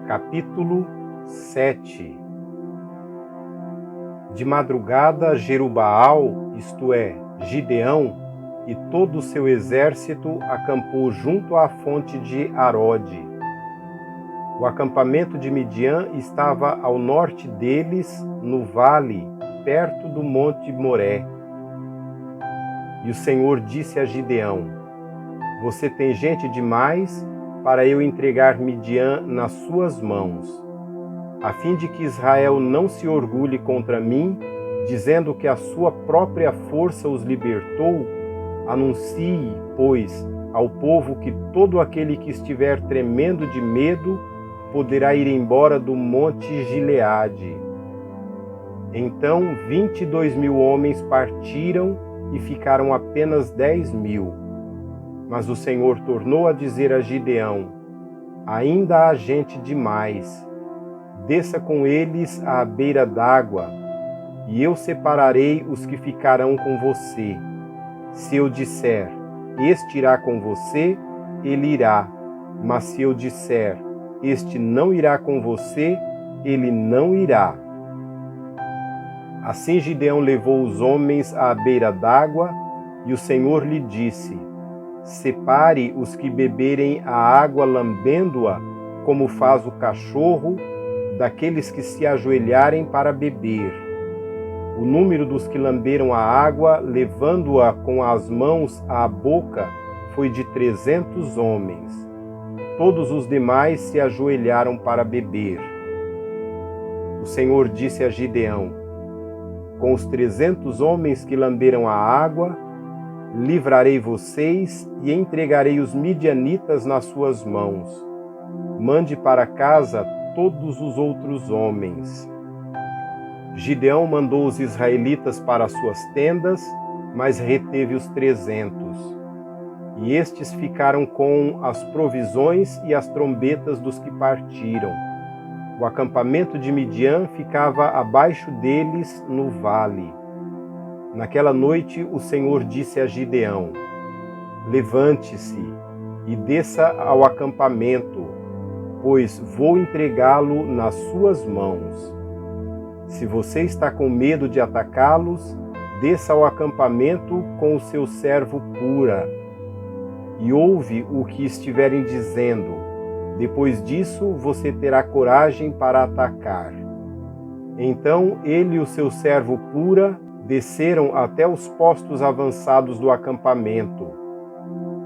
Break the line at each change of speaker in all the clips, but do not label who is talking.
Capítulo 7. De madrugada, Jerubaal, isto é, Gideão, e todo o seu exército acampou junto à fonte de Arode. O acampamento de Midian estava ao norte deles, no vale, perto do monte Moré. E o Senhor disse a Gideão: Você tem gente demais para eu entregar Midian nas suas mãos, a fim de que Israel não se orgulhe contra mim, dizendo que a sua própria força os libertou. Anuncie, pois, ao povo que todo aquele que estiver tremendo de medo poderá ir embora do monte Gileade. Então 22.000 homens partiram e ficaram apenas 10.000. Mas o Senhor tornou a dizer a Gideão: Ainda há gente demais. Desça com eles à beira d'água, e eu separarei os que ficarão com você. Se eu disser, este irá com você, ele irá. Mas se eu disser, este não irá com você, ele não irá. Assim Gideão levou os homens à beira d'água, e o Senhor lhe disse: Separe os que beberem a água lambendo-a, como faz o cachorro, daqueles que se ajoelharem para beber. O número dos que lamberam a água, levando-a com as mãos à boca, foi de 300 homens. Todos os demais se ajoelharam para beber. O Senhor disse a Gideão: Com os 300 homens que lamberam a água, livrarei vocês e entregarei os midianitas nas suas mãos. Mande para casa todos os outros homens. Gideão mandou os israelitas para suas tendas, mas reteve os 300. E estes ficaram com as provisões e as trombetas dos que partiram. O acampamento de Midian ficava abaixo deles no vale. Naquela noite o Senhor disse a Gideão: Levante-se e desça ao acampamento, pois vou entregá-lo nas suas mãos. Se você está com medo de atacá-los, desça ao acampamento com o seu servo Pura, e ouve o que estiverem dizendo. Depois disso, você terá coragem para atacar. Então ele e o seu servo Pura desceram até os postos avançados do acampamento.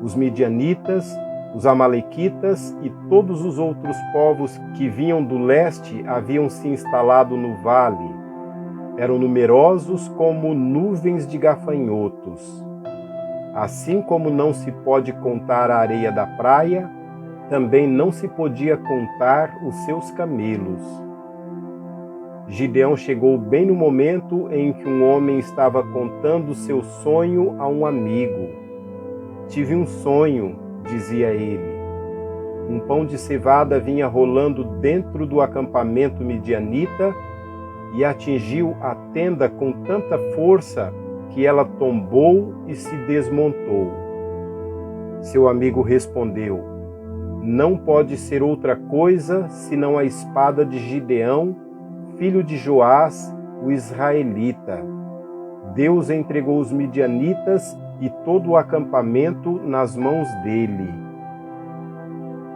Os midianitas, os amalequitas e todos os outros povos que vinham do leste haviam se instalado no vale. Eram numerosos como nuvens de gafanhotos. Assim como não se pode contar a areia da praia, também não se podia contar os seus camelos. Gideão chegou bem no momento em que um homem estava contando seu sonho a um amigo. Tive um sonho, dizia ele. Um pão de cevada vinha rolando dentro do acampamento midianita e atingiu a tenda com tanta força que ela tombou e se desmontou. Seu amigo respondeu: Não pode ser outra coisa senão a espada de Gideão, filho de Joás, o israelita. Deus entregou os midianitas e todo o acampamento nas mãos dele.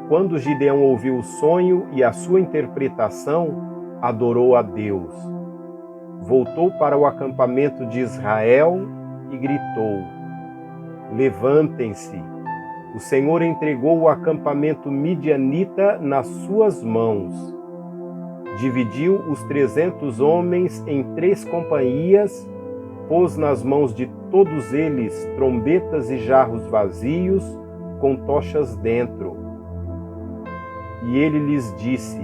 Quando Gideão ouviu o sonho e a sua interpretação, adorou a Deus. Voltou para o acampamento de Israel e gritou: Levantem-se! O Senhor entregou o acampamento midianita nas suas mãos. Dividiu os 300 homens em 3 companhias, pôs nas mãos de todos eles trombetas e jarros vazios, com tochas dentro. E ele lhes disse: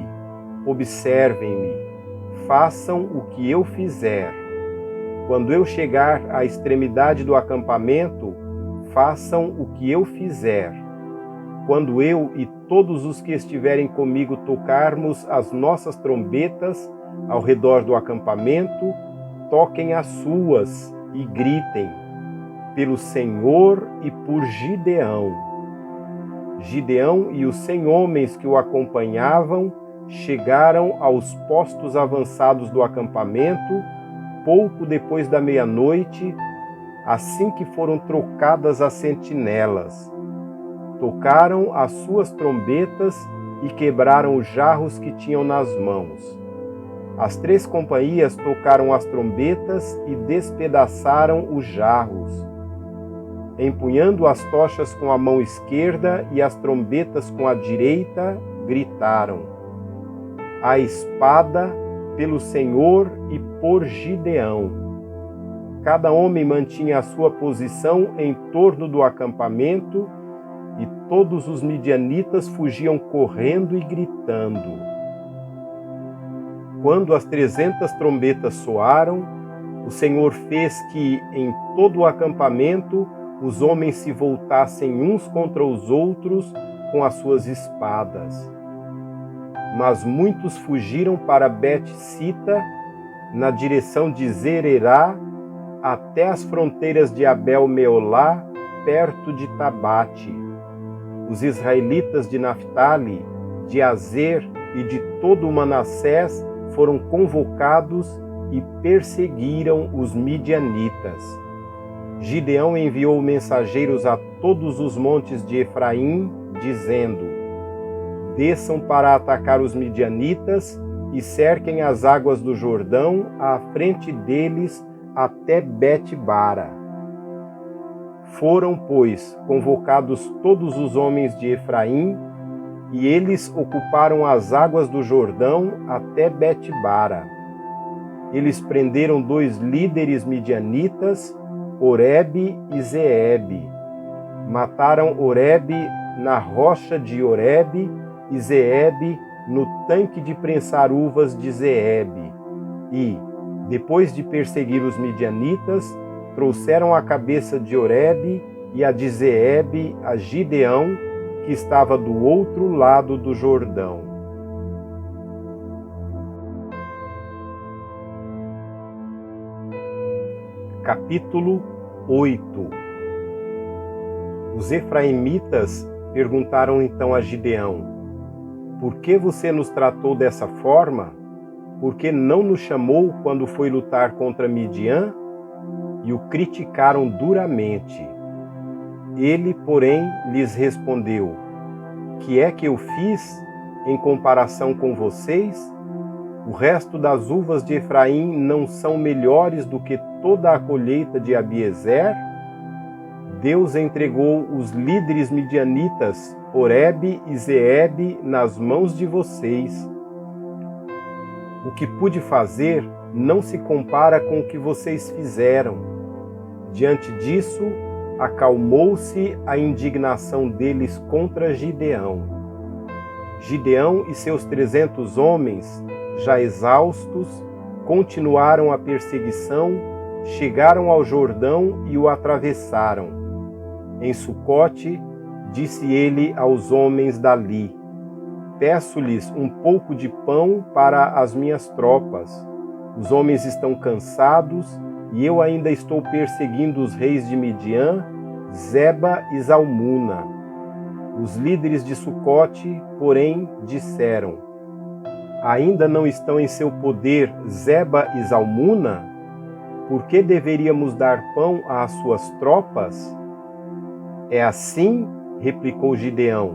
Observem-me, façam o que eu fizer. Quando eu chegar à extremidade do acampamento, façam o que eu fizer. Quando eu e todos os que estiverem comigo tocarmos as nossas trombetas ao redor do acampamento, toquem as suas e gritem: pelo Senhor e por Gideão. Gideão e os 100 homens que o acompanhavam chegaram aos postos avançados do acampamento pouco depois da meia-noite, assim que foram trocadas as sentinelas. Tocaram as suas trombetas e quebraram os jarros que tinham nas mãos. As 3 companhias tocaram as trombetas e despedaçaram os jarros. Empunhando as tochas com a mão esquerda e as trombetas com a direita, gritaram: "A espada pelo Senhor e por Gideão." Cada homem mantinha a sua posição em torno do acampamento e todos os midianitas fugiam correndo e gritando. Quando as 300 trombetas soaram, o Senhor fez que, em todo o acampamento, os homens se voltassem uns contra os outros com as suas espadas. Mas muitos fugiram para Bet-sita, na direção de Zererá, até as fronteiras de Abel-meolá, perto de Tabate. Os israelitas de Naftali, de Azer e de todo o Manassés foram convocados e perseguiram os midianitas. Gideão enviou mensageiros a todos os montes de Efraim, dizendo: "Desçam para atacar os midianitas e cerquem as águas do Jordão à frente deles até Bet-bara." Foram, pois, convocados todos os homens de Efraim, e eles ocuparam as águas do Jordão até Bet-bara. Eles prenderam 2 líderes midianitas, Oreb e Zeebe. Mataram Oreb na rocha de Oreb e Zeebe no tanque de prensar uvas de Zeebe. E, depois de perseguir os midianitas, trouxeram a cabeça de Oreb e a de Zeebe a Gideão, que estava do outro lado do Jordão. Capítulo 8. Os efraimitas perguntaram então a Gideão: "Por que você nos tratou dessa forma? Por que não nos chamou quando foi lutar contra Midian?" E o criticaram duramente. Ele, porém, lhes respondeu: "Que é que eu fiz em comparação com vocês? O resto das uvas de Efraim não são melhores do que toda a colheita de Abiezer? Deus entregou os líderes midianitas, Oreb e Zeebe, nas mãos de vocês. O que pude fazer não se compara com o que vocês fizeram." Diante disso, acalmou-se a indignação deles contra Gideão. Gideão e seus 300 homens, já exaustos, continuaram a perseguição, chegaram ao Jordão e o atravessaram. Em Sucote, disse ele aos homens dali: "Peço-lhes um pouco de pão para as minhas tropas. Os homens estão cansados e eu ainda estou perseguindo os reis de Midian, Zeba e Zalmuna." Os líderes de Sucote, porém, disseram: "Ainda não estão em seu poder Zeba e Zalmuna? Por que deveríamos dar pão às suas tropas?" "É assim", replicou Gideão: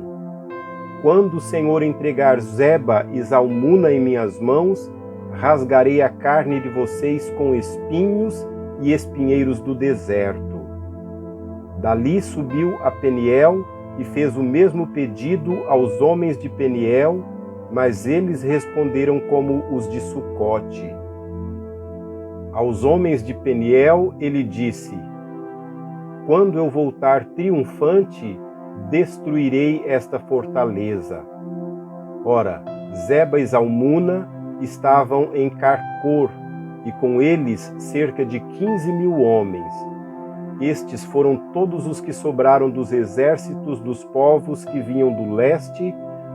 "Quando o Senhor entregar Zeba e Zalmuna em minhas mãos, rasgarei a carne de vocês com espinhos e espinheiros do deserto." Dali subiu a Peniel e fez o mesmo pedido aos homens de Peniel, mas eles responderam como os de Sucote. Aos homens de Peniel ele disse: "Quando eu voltar triunfante, destruirei esta fortaleza." Ora, Zeba e Zalmuna estavam em Carcor, e com eles cerca de 15.000 homens. Estes foram todos os que sobraram dos exércitos dos povos que vinham do leste,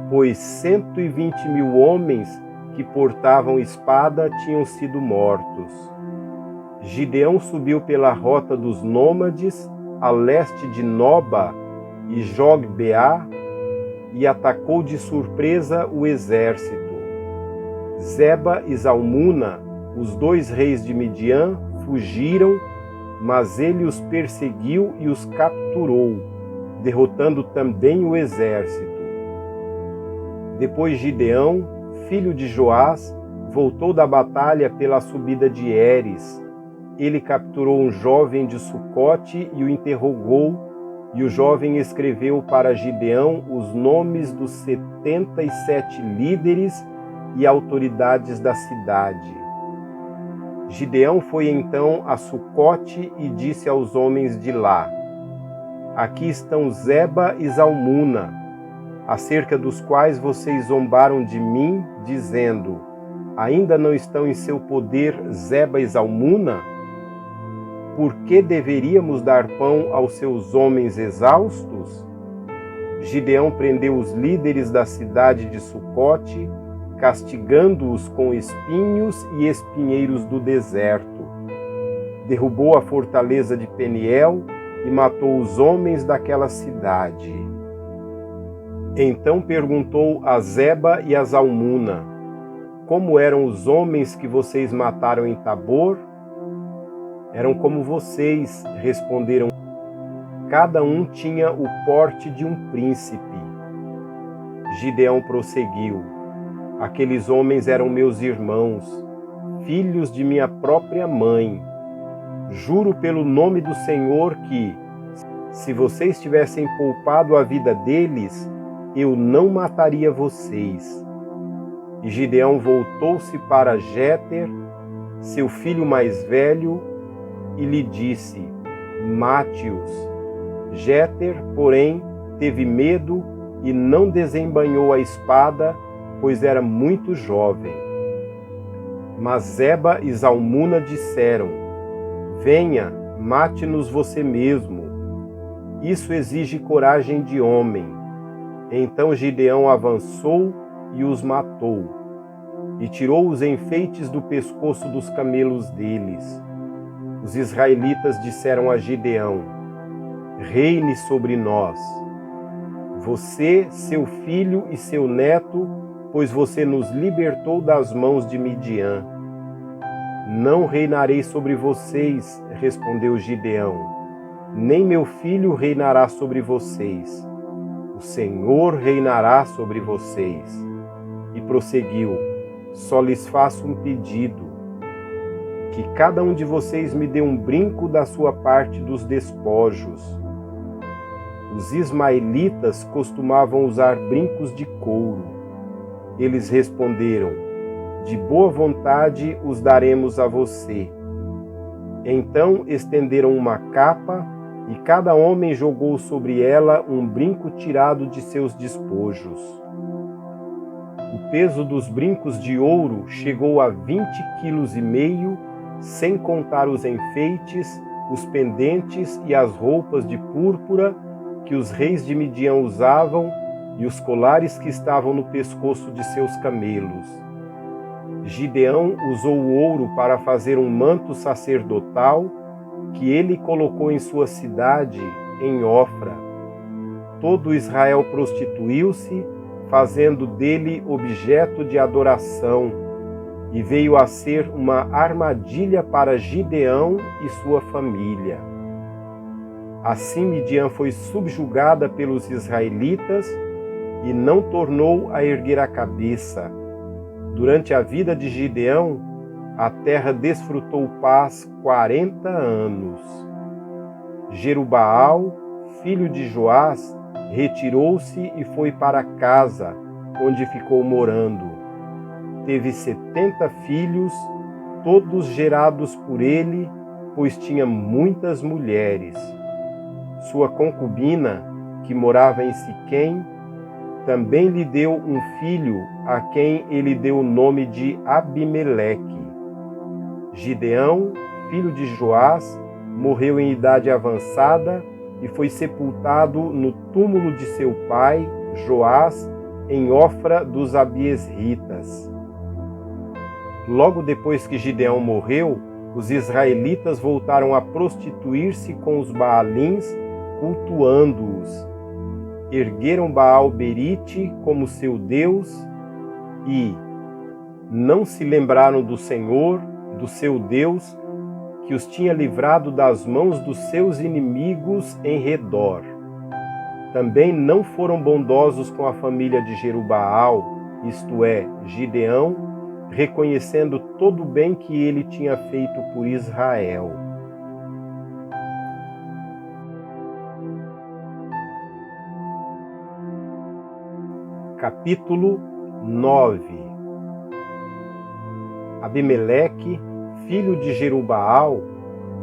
pois 120.000 homens que portavam espada tinham sido mortos. Gideão subiu pela rota dos nômades, a leste de Noba e Jogbeá, e atacou de surpresa o exército. Zeba e Zalmuna, os 2 reis de Midian, fugiram, mas ele os perseguiu e os capturou, derrotando também o exército. Depois Gideão, filho de Joás, voltou da batalha pela subida de Heres. Ele capturou um jovem de Sucote e o interrogou, e o jovem escreveu para Gideão os nomes dos 77 líderes e autoridades da cidade. Gideão foi então a Sucote e disse aos homens de lá: Aqui estão Zeba e Zalmuna, acerca dos quais vocês zombaram de mim, dizendo: Ainda não estão em seu poder Zeba e Zalmuna? Por que deveríamos dar pão aos seus homens exaustos? Gideão prendeu os líderes da cidade de Sucote, castigando-os com espinhos e espinheiros do deserto. Derrubou a fortaleza de Peniel e matou os homens daquela cidade. Então perguntou a Zeba e a Zalmuna: Como eram os homens que vocês mataram em Tabor? Eram como vocês, responderam. Cada um tinha o porte de um príncipe. Gideão prosseguiu: Aqueles homens eram meus irmãos, filhos de minha própria mãe. Juro pelo nome do Senhor que, se vocês tivessem poupado a vida deles, eu não mataria vocês. E Gideão voltou-se para Jéter, seu filho mais velho, e lhe disse: Mate-os. Jéter, porém, teve medo e não desembainhou a espada, pois era muito jovem. Mas Zeba e Zalmuna disseram: Venha, mate-nos você mesmo. Isso exige coragem de homem. Então Gideão avançou e os matou, e tirou os enfeites do pescoço dos camelos deles. Os israelitas disseram a Gideão: Reine sobre nós. Você, seu filho e seu neto, pois você nos libertou das mãos de Midian. Não reinarei sobre vocês, respondeu Gideão, nem meu filho reinará sobre vocês. O Senhor reinará sobre vocês. E prosseguiu: Só lhes faço um pedido, que cada um de vocês me dê um brinco da sua parte dos despojos. Os ismaelitas costumavam usar brincos de couro. Eles responderam: De boa vontade os daremos a você. Então estenderam uma capa, e cada homem jogou sobre ela um brinco tirado de seus despojos. O peso dos brincos de ouro chegou a 20,5 quilos, sem contar os enfeites, os pendentes e as roupas de púrpura que os reis de Midian usavam e os colares que estavam no pescoço de seus camelos. Gideão usou o ouro para fazer um manto sacerdotal que ele colocou em sua cidade, em Ofra. Todo Israel prostituiu-se, fazendo dele objeto de adoração, e veio a ser uma armadilha para Gideão e sua família. Assim Midian foi subjugada pelos israelitas e não tornou a erguer a cabeça. Durante a vida de Gideão, a terra desfrutou paz 40 anos. Jerubaal, filho de Joás, retirou-se e foi para casa, onde ficou morando. Teve 70 filhos, todos gerados por ele, pois tinha muitas mulheres. Sua concubina, que morava em Siquém, também lhe deu um filho, a quem ele deu o nome de Abimeleque. Gideão, filho de Joás, morreu em idade avançada e foi sepultado no túmulo de seu pai, Joás, em Ofra dos Abiesritas. Logo depois que Gideão morreu, os israelitas voltaram a prostituir-se com os Baalins, cultuando-os. Ergueram Baal-Berite como seu deus e, não se lembraram do Senhor, do seu Deus, que os tinha livrado das mãos dos seus inimigos em redor. Também não foram bondosos com a família de Jerubaal, isto é, Gideão, reconhecendo todo o bem que ele tinha feito por Israel. Capítulo 9. Abimeleque, filho de Jerubaal,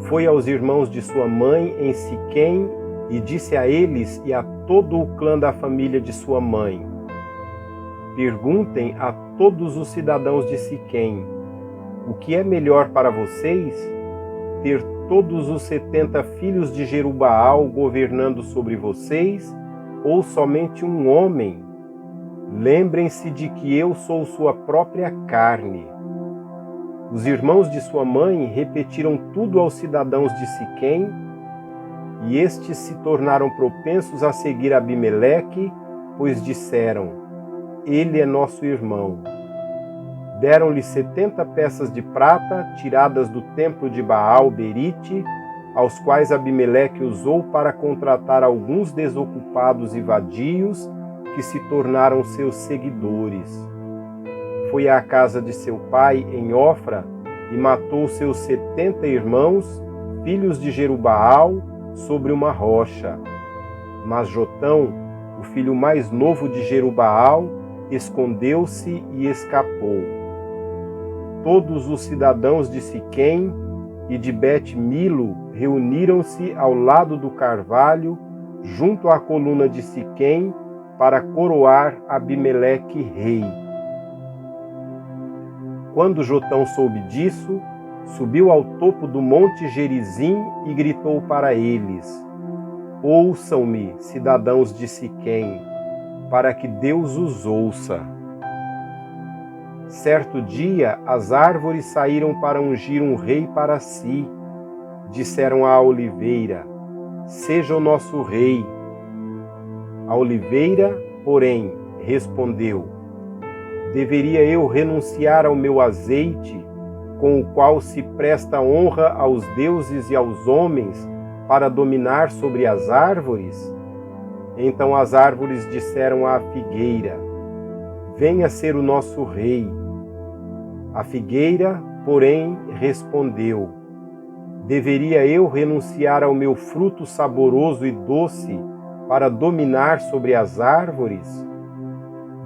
foi aos irmãos de sua mãe em Siquém e disse a eles e a todo o clã da família de sua mãe: perguntem a todos os cidadãos de Siquém: o que é melhor para vocês? Ter todos os 70 filhos de Jerubaal governando sobre vocês, ou somente um homem? Lembrem-se de que eu sou sua própria carne. Os irmãos de sua mãe repetiram tudo aos cidadãos de Siquém, e estes se tornaram propensos a seguir Abimeleque, pois disseram: ele é nosso irmão. Deram-lhe 70 peças de prata, tiradas do templo de Baal-Berite, aos quais Abimeleque usou para contratar alguns desocupados e vadios, que se tornaram seus seguidores. Foi à casa de seu pai em Ofra e matou seus 70 irmãos, filhos de Jerubaal, sobre uma rocha. Mas Jotão, o filho mais novo de Jerubaal, escondeu-se e escapou. Todos os cidadãos de Siquém e de Bet-Milo reuniram-se ao lado do carvalho, junto à coluna de Siquém, para coroar Abimeleque rei. Quando Jotão soube disso, subiu ao topo do monte Gerizim e gritou para eles: ouçam-me, cidadãos de Siquém, para que Deus os ouça. Certo dia, as árvores saíram para ungir um rei para si. Disseram à oliveira: seja o nosso rei. A oliveira, porém, respondeu: deveria eu renunciar ao meu azeite, com o qual se presta honra aos deuses e aos homens, para dominar sobre as árvores? Então as árvores disseram à figueira: venha ser o nosso rei. A figueira, porém, respondeu: deveria eu renunciar ao meu fruto saboroso e doce, para dominar sobre as árvores?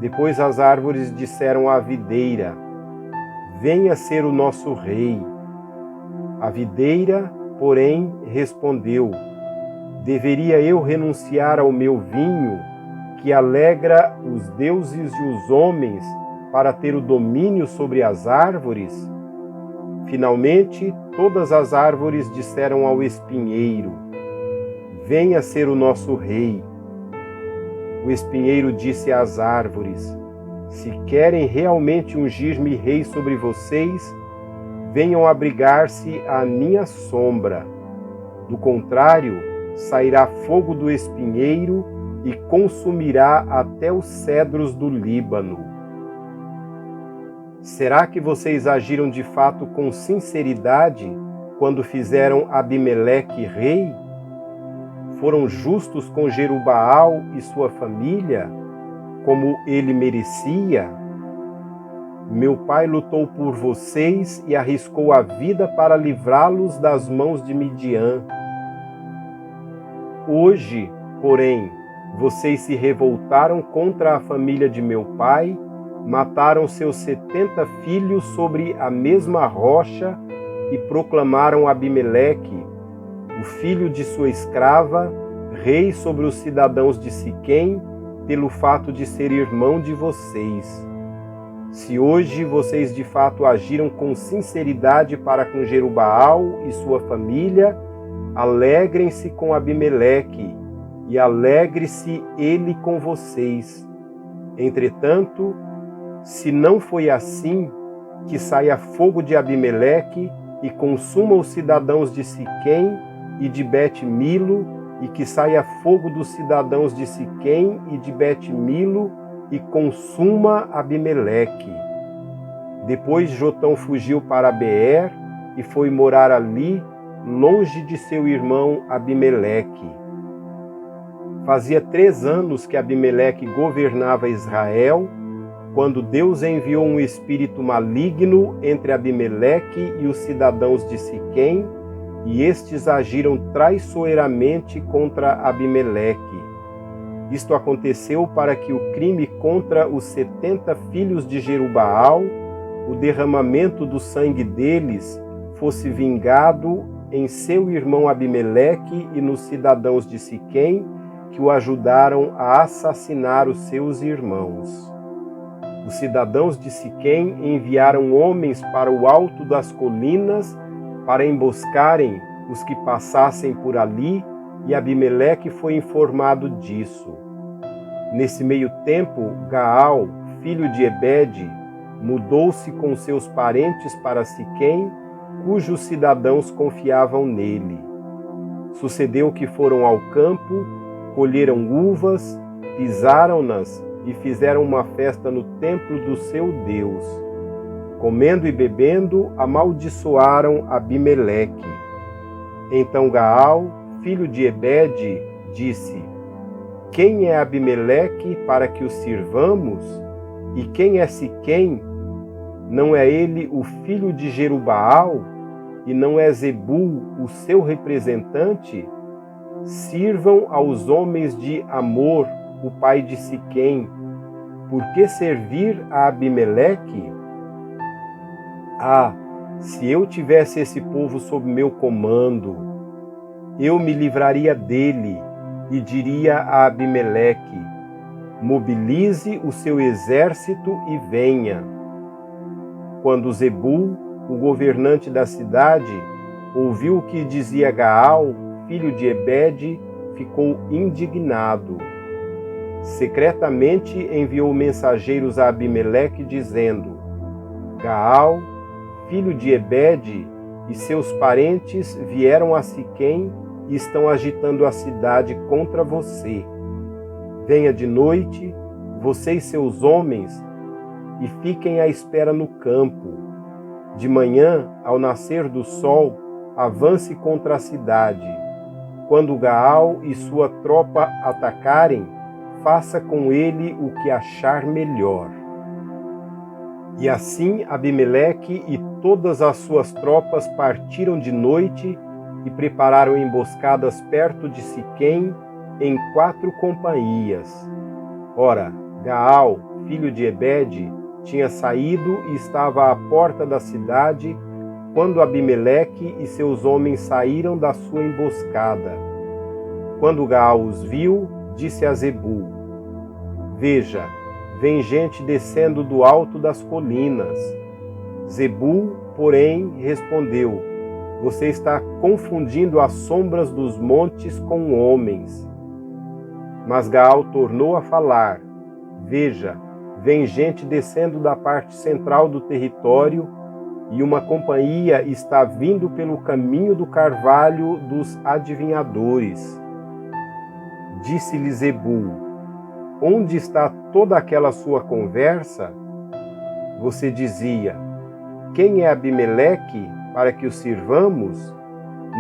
Depois as árvores disseram à videira: venha ser o nosso rei. A videira, porém, respondeu: deveria eu renunciar ao meu vinho, que alegra os deuses e os homens, para ter o domínio sobre as árvores? Finalmente, todas as árvores disseram ao espinheiro: venha ser o nosso rei. O espinheiro disse às árvores: se querem realmente ungir-me rei sobre vocês, venham abrigar-se à minha sombra. Do contrário, sairá fogo do espinheiro e consumirá até os cedros do Líbano. Será que vocês agiram de fato com sinceridade quando fizeram Abimeleque rei? Foram justos com Jerubaal e sua família, como ele merecia? Meu pai lutou por vocês e arriscou a vida para livrá-los das mãos de Midian. Hoje, porém, vocês se revoltaram contra a família de meu pai, mataram seus 70 filhos sobre a mesma rocha e proclamaram Abimeleque, o filho de sua escrava, rei sobre os cidadãos de Siquém, pelo fato de ser irmão de vocês. Se hoje vocês de fato agiram com sinceridade para com Jerubaal e sua família, alegrem-se com Abimeleque, e alegre-se ele com vocês. Entretanto, se não foi assim, que saia fogo de Abimeleque e consuma os cidadãos de Siquém e de Bet-Milo, e que saia fogo dos cidadãos de Siquém e de Bet-Milo e consuma Abimeleque. Depois Jotão fugiu para Beer e foi morar ali, longe de seu irmão Abimeleque. Fazia 3 anos que Abimeleque governava Israel, quando Deus enviou um espírito maligno entre Abimeleque e os cidadãos de Siquém, e estes agiram traiçoeiramente contra Abimeleque. Isto aconteceu para que o crime contra os 70 filhos de Jerubaal, o derramamento do sangue deles, fosse vingado em seu irmão Abimeleque e nos cidadãos de Siquém, que o ajudaram a assassinar os seus irmãos. Os cidadãos de Siquém enviaram homens para o alto das colinas para emboscarem os que passassem por ali, e Abimeleque foi informado disso. Nesse meio tempo, Gaal, filho de Ebede, mudou-se com seus parentes para Siquém, cujos cidadãos confiavam nele. Sucedeu que foram ao campo, colheram uvas, pisaram-nas e fizeram uma festa no templo do seu Deus. Comendo e bebendo, amaldiçoaram Abimeleque. Então Gaal, filho de Ebede, disse: Quem é Abimeleque para que o sirvamos? E quem é Siquém? Não é ele o filho de Jerubaal? E não é Zebul o seu representante? Sirvam aos homens de Amor, o pai de Siquém. Por que servir a Abimeleque? Ah, se eu tivesse esse povo sob meu comando, eu me livraria dele e diria a Abimeleque: mobilize o seu exército e venha. Quando Zebul, o governante da cidade, ouviu o que dizia Gaal, filho de Ebede, ficou indignado. Secretamente enviou mensageiros a Abimeleque, dizendo: Gaal, filho de Ebede, e seus parentes vieram a Siquém e estão agitando a cidade contra você. Venha de noite, você e seus homens, e fiquem à espera no campo. De manhã, ao nascer do sol, avance contra a cidade. Quando Gaal e sua tropa atacarem, faça com ele o que achar melhor. E assim Abimeleque e todas as suas tropas partiram de noite e prepararam emboscadas perto de Siquém em 4 companhias. Ora, Gaal, filho de Ebede, tinha saído e estava à porta da cidade quando Abimeleque e seus homens saíram da sua emboscada. Quando Gaal os viu, disse a Zebul: Veja, vem gente descendo do alto das colinas. Zebul, porém, respondeu: Você está confundindo as sombras dos montes com homens. Mas Gaal tornou a falar: Veja, vem gente descendo da parte central do território, e uma companhia está vindo pelo caminho do carvalho dos adivinhadores. Disse-lhe Zebul: Onde está toda aquela sua conversa? Você dizia: Quem é Abimeleque para que o sirvamos?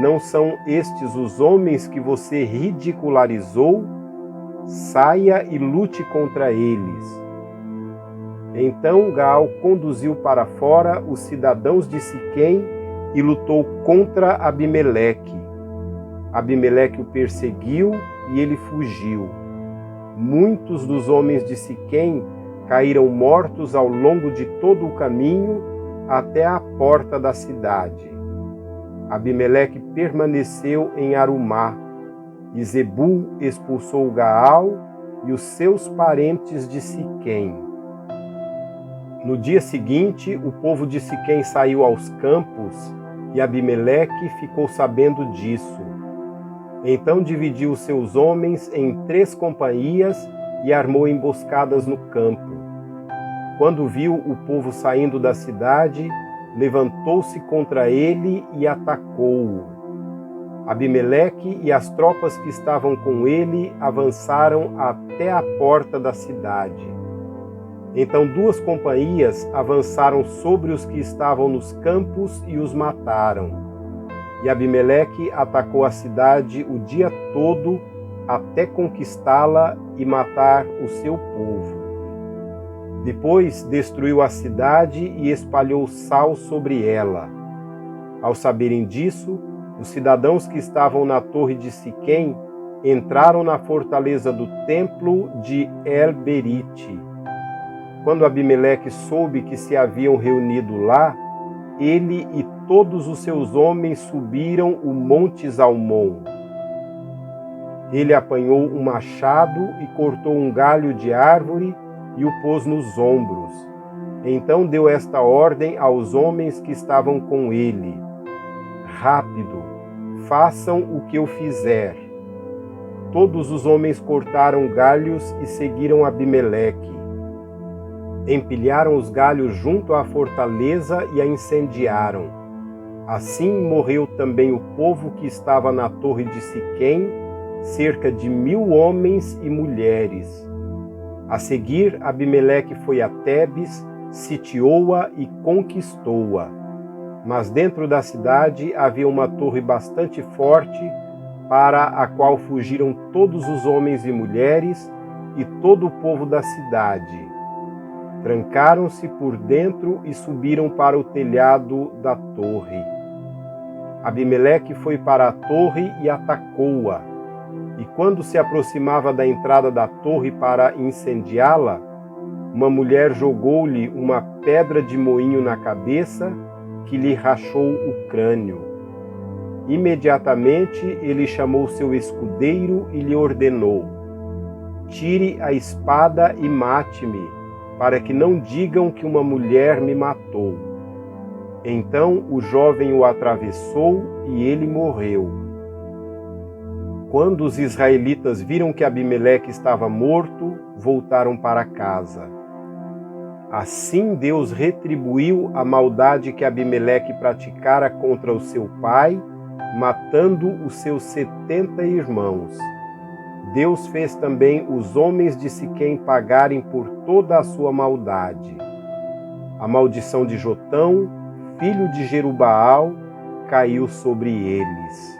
Não são estes os homens que você ridicularizou? Saia e lute contra eles. Então Gaal conduziu para fora os cidadãos de Siquém e lutou contra Abimeleque. Abimeleque o perseguiu e ele fugiu. Muitos dos homens de Siquém caíram mortos ao longo de todo o caminho até a porta da cidade. Abimeleque permaneceu em Arumá, e Zebul expulsou Gaal e os seus parentes de Siquém. No dia seguinte, o povo de Siquém saiu aos campos, e Abimeleque ficou sabendo disso. Então dividiu os seus homens em 3 companhias e armou emboscadas no campo. Quando viu o povo saindo da cidade, levantou-se contra ele e atacou-o. Abimeleque e as tropas que estavam com ele avançaram até a porta da cidade. Então 2 companhias avançaram sobre os que estavam nos campos e os mataram. E Abimeleque atacou a cidade o dia todo até conquistá-la e matar o seu povo. Depois destruiu a cidade e espalhou sal sobre ela. Ao saberem disso, os cidadãos que estavam na torre de Siquém entraram na fortaleza do templo de El-Berite. Quando Abimeleque soube que se haviam reunido lá, ele e todos os seus homens subiram o monte Zalmon. Ele apanhou um machado e cortou um galho de árvore e o pôs nos ombros. Então deu esta ordem aos homens que estavam com ele: rápido, façam o que eu fizer. Todos os homens cortaram galhos e seguiram Abimeleque. Empilharam os galhos junto à fortaleza e a incendiaram. Assim morreu também o povo que estava na torre de Siquém, cerca de 1000 homens e mulheres. A seguir, Abimeleque foi a Tebes, sitiou-a e conquistou-a. Mas dentro da cidade havia uma torre bastante forte, para a qual fugiram todos os homens e mulheres e todo o povo da cidade. Trancaram-se por dentro e subiram para o telhado da torre. Abimeleque foi para a torre e atacou-a. E quando se aproximava da entrada da torre para incendiá-la, uma mulher jogou-lhe uma pedra de moinho na cabeça, que lhe rachou o crânio. Imediatamente ele chamou seu escudeiro e lhe ordenou: tire a espada e mate-me, para que não digam que uma mulher me matou. Então o jovem o atravessou e ele morreu. Quando os israelitas viram que Abimeleque estava morto, voltaram para casa. Assim Deus retribuiu a maldade que Abimeleque praticara contra o seu pai, matando os seus 70 irmãos. Deus fez também os homens de Siquém pagarem por toda a sua maldade. A maldição de Jotão, filho de Jerubaal, caiu sobre eles.